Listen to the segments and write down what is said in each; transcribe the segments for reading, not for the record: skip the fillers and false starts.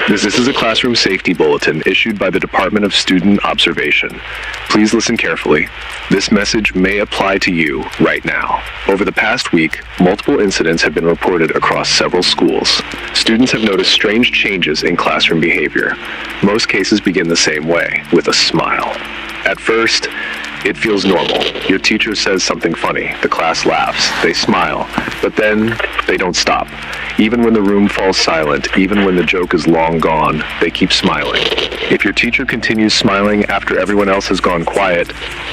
This is a classroom safety bulletin issued by the Department of Student Observation. Please listen carefully. This message may apply to you right now. Over the past week, multiple incidents have been reported across several schools. Students have noticed strange changes in classroom behavior. Most cases begin the same way, with a smile. At first, it feels normal. Your teacher says something funny. The class laughs. They smile. But then, they don't stop. Even when the room falls silent, even when the joke is long gone, they keep smiling. If your teacher continues smiling after everyone else has gone quiet,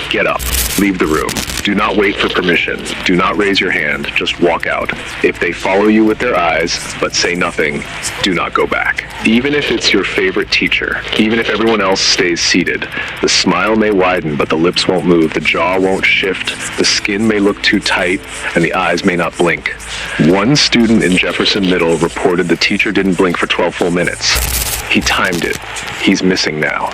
get up. Leave the room. Do not wait for permission. Do not raise your hand. Just walk out. If they follow you with their eyes, but say nothing, do not go back. Even if it's your favorite teacher, even if everyone else stays seated, the smile may widen, but the lips won't move, the jaw won't shift, the skin may look too tight, and the eyes may not blink. One student in Jefferson Middle reported the teacher didn't blink for 12 full minutes. He timed it. He's missing now.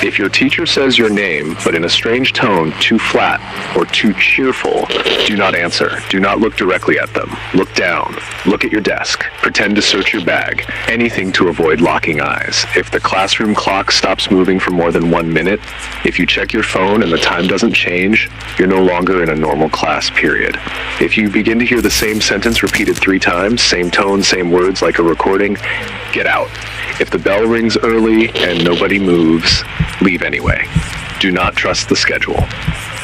If your teacher says your name, but in a strange tone, too flat or too cheerful, do not answer. Do not look directly at them. Look down. Look at your desk. Pretend to search your bag. Anything to avoid locking eyes. If the classroom clock stops moving for more than 1 minute, if you check your phone and the time doesn't change, you're no longer in a normal class period. If you begin to hear the same sentence repeated 3 times, same tone, same words like a recording, get out. If the bell rings early and nobody moves, leave anyway. Do not trust the schedule.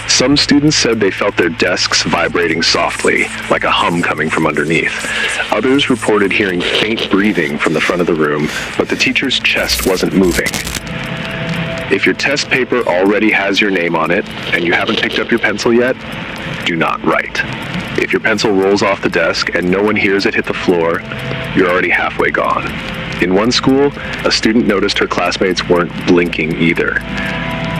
Some students said they felt their desks vibrating softly, like a hum coming from underneath. Others reported hearing faint breathing from the front of the room, but the teacher's chest wasn't moving. If your test paper already has your name on it and you haven't picked up your pencil yet, do not write. If your pencil rolls off the desk and no one hears it hit the floor, you're already halfway gone. In one school, a student noticed her classmates weren't blinking either.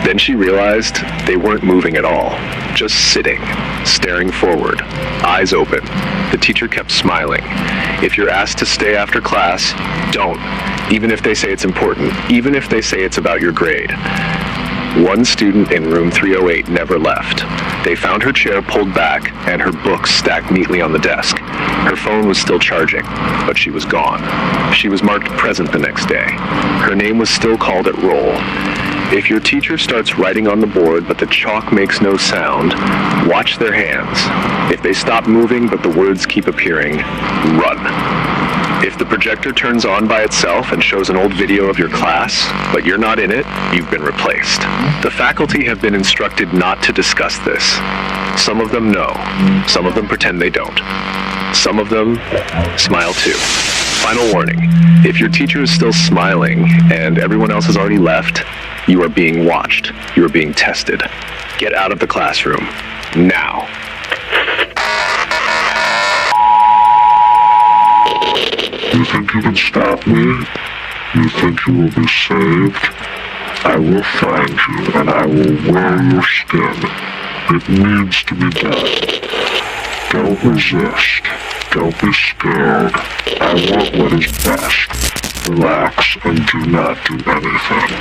Then she realized they weren't moving at all, just sitting, staring forward, eyes open. The teacher kept smiling. If you're asked to stay after class, don't, even if they say it's important, even if they say it's about your grade. One student in room 308 never left. They found her chair pulled back and her books stacked neatly on the desk. Her phone was still charging, but she was gone. She was marked present the next day. Her name was still called at roll. If your teacher starts writing on the board but the chalk makes no sound, watch their hands. If they stop moving but the words keep appearing, run. If the projector turns on by itself and shows an old video of your class, but you're not in it, you've been replaced. The faculty have been instructed not to discuss this. Some of them know. Some of them pretend they don't. Some of them smile too. Final warning, if your teacher is still smiling and everyone else has already left, you are being watched. You are being tested. Get out of the classroom. Now. You think you can stop me? You think you will be saved? I will find you and I will wear your skin. It needs to be done. Don't resist. Don't be scared. I want what is best. Relax and do not do anything.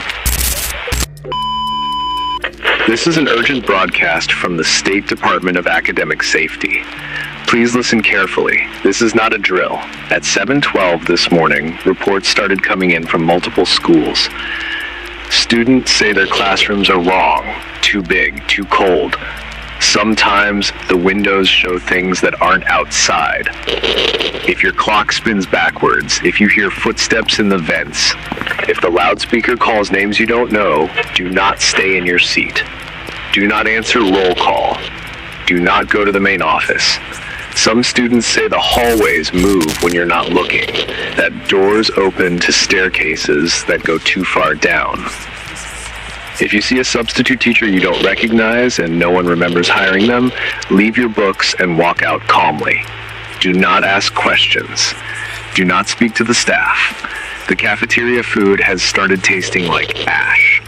This is an urgent broadcast from the State Department of Academic Safety. Please listen carefully. This is not a drill. At 7:12 this morning, reports started coming in from multiple schools. Students say their classrooms are wrong, too big, too cold. Sometimes the windows show things that aren't outside. If your clock spins backwards, if you hear footsteps in the vents, if the loudspeaker calls names you don't know, do not stay in your seat. Do not answer roll call. Do not go to the main office. Some students say the hallways move when you're not looking, that doors open to staircases that go too far down. If you see a substitute teacher you don't recognize and no one remembers hiring them, leave your books and walk out calmly. Do not ask questions. Do not speak to the staff. The cafeteria food has started tasting like ash.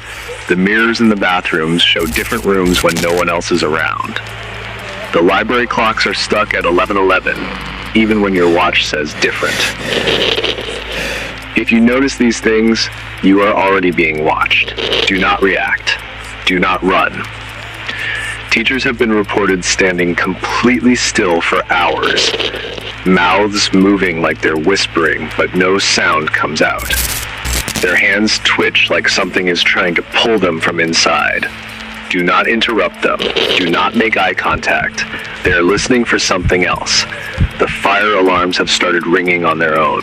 The mirrors in the bathrooms show different rooms when no one else is around. The library clocks are stuck at 11:11, even when your watch says different. If you notice these things, you are already being watched. Do not react. Do not run. Teachers have been reported standing completely still for hours, mouths moving like they're whispering, but no sound comes out. Their hands twitch like something is trying to pull them from inside. Do not interrupt them. Do not make eye contact. They are listening for something else. The fire alarms have started ringing on their own.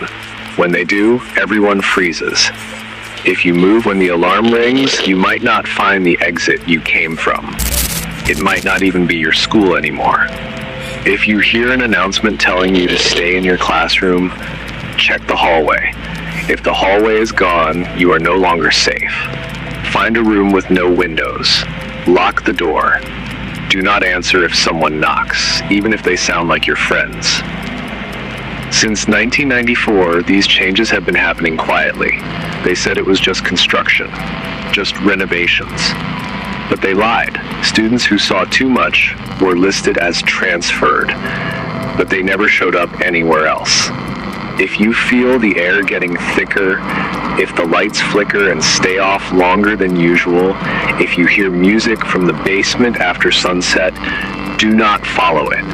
When they do, everyone freezes. If you move when the alarm rings, you might not find the exit you came from. It might not even be your school anymore. If you hear an announcement telling you to stay in your classroom, check the hallway. If the hallway is gone, you are no longer safe. Find a room with no windows. Lock the door. Do not answer if someone knocks, even if they sound like your friends. Since 1994, these changes have been happening quietly. They said it was just construction, just renovations. But they lied. Students who saw too much were listed as transferred, but they never showed up anywhere else. If you feel the air getting thicker, if the lights flicker and stay off longer than usual, if you hear music from the basement after sunset, do not follow it.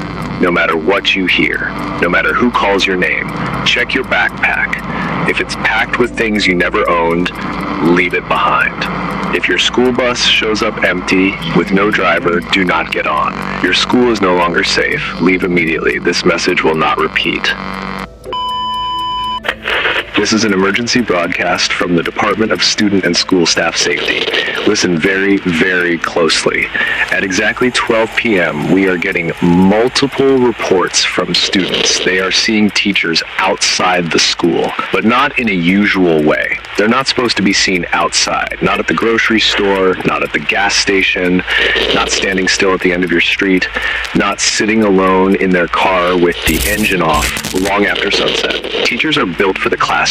No matter what you hear, no matter who calls your name, check your backpack. If it's packed with things you never owned, leave it behind. If your school bus shows up empty with no driver, do not get on. Your school is no longer safe. Leave immediately. This message will not repeat. This is an emergency broadcast from the Department of Student and School Staff Safety. Listen very, very closely. At exactly 12 p.m., we are getting multiple reports from students. They are seeing teachers outside the school, but not in a usual way. They're not supposed to be seen outside, not at the grocery store, not at the gas station, not standing still at the end of your street, not sitting alone in their car with the engine off long after sunset. Teachers are built for the classroom.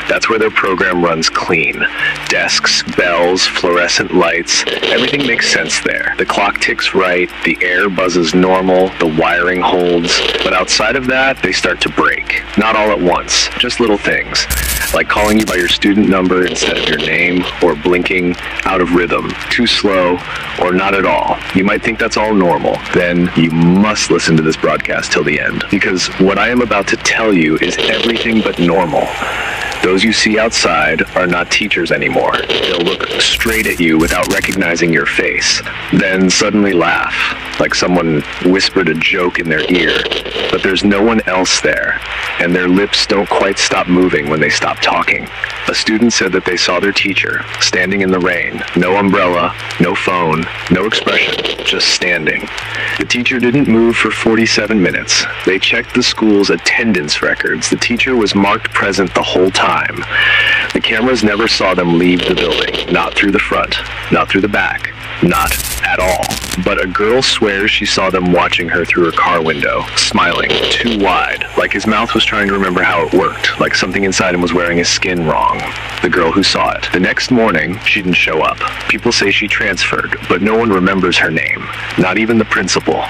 That's where their program runs clean. Desks, bells, fluorescent lights, everything makes sense there. The clock ticks right, the air buzzes normal, the wiring holds. But outside of that, they start to break. Not all at once, just little things. Like calling you by your student number instead of your name, or blinking out of rhythm, too slow, or not at all. You might think that's all normal. Then you must listen to this broadcast till the end, because what I am about to tell you is everything but normal. Those you see outside are not teachers anymore. They'll look straight at you without recognizing your face, then suddenly laugh, like someone whispered a joke in their ear. But there's no one else there, and their lips don't quite stop moving when they stop talking. A student said that they saw their teacher, standing in the rain, no umbrella, no phone, no expression, just standing. The teacher didn't move for 47 minutes. They checked the school's attendance records. The teacher was marked present the whole time. The cameras never saw them leave the building, not through the front, not through the back, not at all. But a girl swears she saw them watching her through her car window, smiling too wide, like his mouth was trying to remember how it worked, like something inside him was wearing his skin wrong. The girl who saw it. The next morning, she didn't show up. People say she transferred, but no one remembers her name. Not even the principal.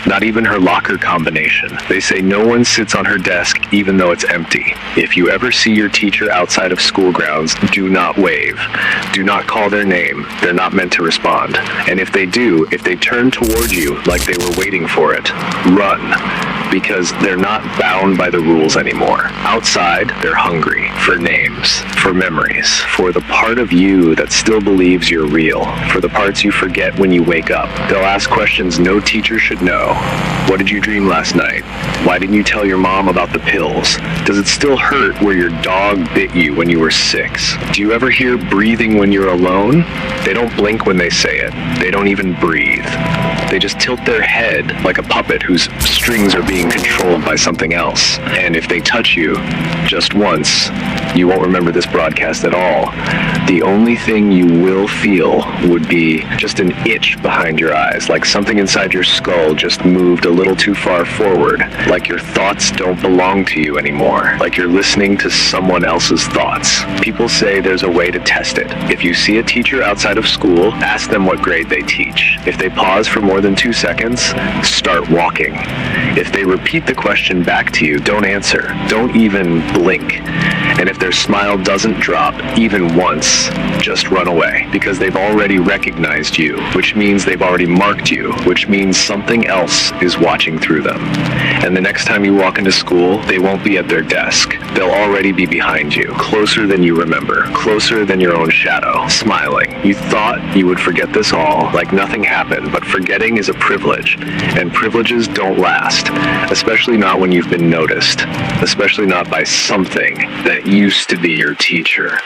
Not even her locker combination. They say no one sits on her desk even though it's empty. If you ever see your teacher outside of school grounds, do not wave. Do not call their name. They're not meant to respond. And if they do, if they turn toward you like they were waiting for it, run. Because they're not bound by the rules anymore. Outside, they're hungry for names, for memories, for the part of you that still believes you're real, for the parts you forget when you wake up. They'll ask questions no teacher should know. What did you dream last night? Why didn't you tell your mom about the pills? Does it still hurt where your dog bit you when you were 6? Do you ever hear breathing when you're alone? They don't blink when they say it. They don't even breathe. They just tilt their head like a puppet whose strings are being controlled by something else. And if they touch you just once, you won't remember this broadcast at all. The only thing you will feel would be just an itch behind your eyes, like something inside your skull just moved a little too far forward, like your thoughts don't belong to you anymore, like you're listening to someone else's thoughts. People say there's a way to test it. If you see a teacher outside of school, ask them what grade they teach. If they pause for more than 2 seconds, start walking. If they repeat the question back to you, don't answer. Don't even blink. And if their smile doesn't drop even once, just run away, because they've already recognized you, which means they've already marked you, which means something else is watching through them. And the next time you walk into school, they won't be at their desk. They'll already be behind you, closer than you remember, closer than your own shadow, smiling. You thought you would forget this all, like nothing happened, but forgetting is a privilege, and privileges don't last, especially not when you've been noticed, especially not by something that used to be your teacher.